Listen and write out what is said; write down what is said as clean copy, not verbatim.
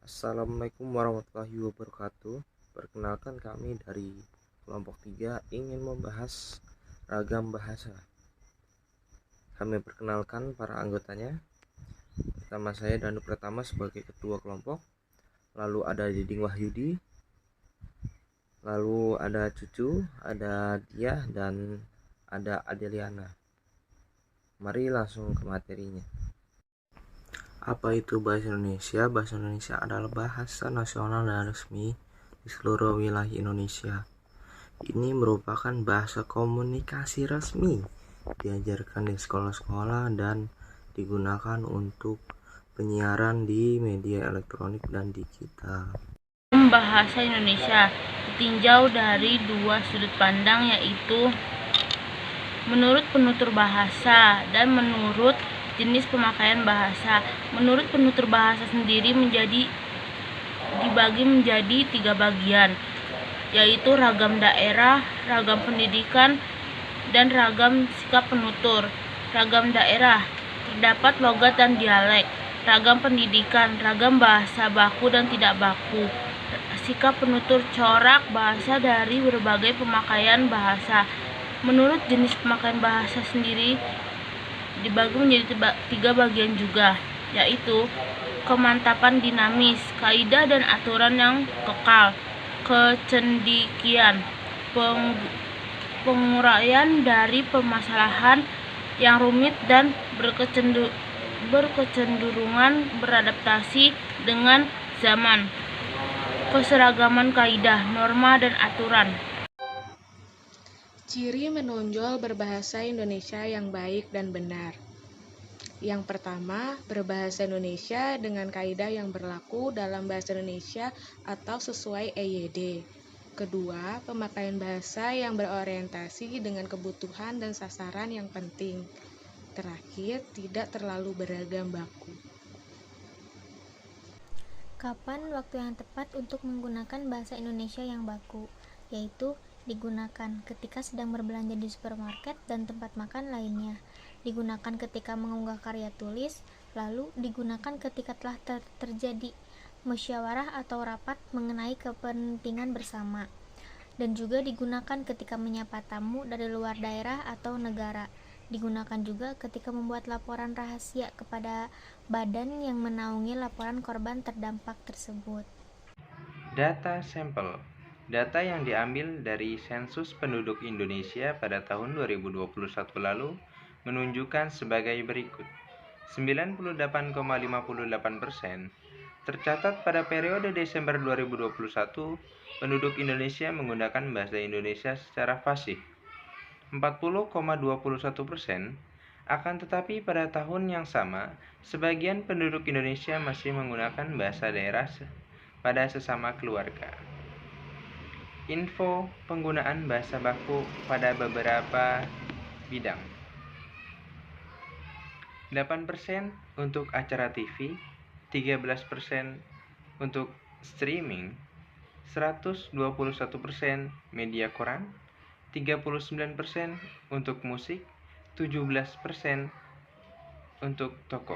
Assalamualaikum warahmatullahi wabarakatuh. Perkenalkan kami dari kelompok 3 ingin membahas ragam bahasa. Kami perkenalkan para anggotanya. Pertama saya Danu Pratama sebagai ketua kelompok. Lalu ada Diding Wahyudi. Lalu ada Cucu, ada Dia, dan ada Adeliana. Mari langsung ke materinya. Apa itu bahasa Indonesia? Bahasa Indonesia adalah bahasa nasional dan resmi di seluruh wilayah Indonesia. Ini merupakan bahasa komunikasi resmi, diajarkan di sekolah-sekolah dan digunakan untuk penyiaran di media elektronik dan digital. Bahasa Indonesia ditinjau dari dua sudut pandang, yaitu menurut penutur bahasa dan menurut jenis pemakaian bahasa. Menurut penutur bahasa sendiri dibagi menjadi 3 bagian, yaitu ragam daerah, ragam pendidikan, dan ragam sikap penutur. Ragam daerah terdapat logat dan dialek. Ragam pendidikan, ragam bahasa baku dan tidak baku. Sikap penutur, corak bahasa dari berbagai pemakaian bahasa. Menurut jenis pemakaian bahasa sendiri dibagi menjadi 3 bagian juga, yaitu kemantapan dinamis, kaidah dan aturan yang kekal, kecendikian, penguraian dari permasalahan yang rumit dan berkecenderungan beradaptasi dengan zaman, keseragaman kaidah, norma, dan aturan. Ciri menonjol berbahasa Indonesia yang baik dan benar. Yang pertama, berbahasa Indonesia dengan kaidah yang berlaku dalam bahasa Indonesia atau sesuai EYD. Kedua, pemakaian bahasa yang berorientasi dengan kebutuhan dan sasaran yang penting. Terakhir, tidak terlalu beragam baku. Kapan waktu yang tepat untuk menggunakan bahasa Indonesia yang baku? Yaitu digunakan ketika sedang berbelanja di supermarket dan tempat makan lainnya, digunakan ketika mengunggah karya tulis, lalu digunakan ketika telah terjadi musyawarah atau rapat mengenai kepentingan bersama, dan juga digunakan ketika menyapa tamu dari luar daerah atau negara. Digunakan juga ketika membuat laporan rahasia kepada badan yang menaungi laporan korban terdampak tersebut. Data sampel. Data yang diambil dari sensus penduduk Indonesia pada tahun 2021 lalu menunjukkan sebagai berikut. 98,58% tercatat pada periode Desember 2021, penduduk Indonesia menggunakan bahasa Indonesia secara fasih. 40,21%. Akan tetapi pada tahun yang sama, sebagian penduduk Indonesia masih menggunakan bahasa daerah pada sesama keluarga. Info penggunaan bahasa baku pada beberapa bidang. 8% untuk acara TV, 13% untuk streaming, 121% media koran, 39% untuk musik, 17% untuk toko.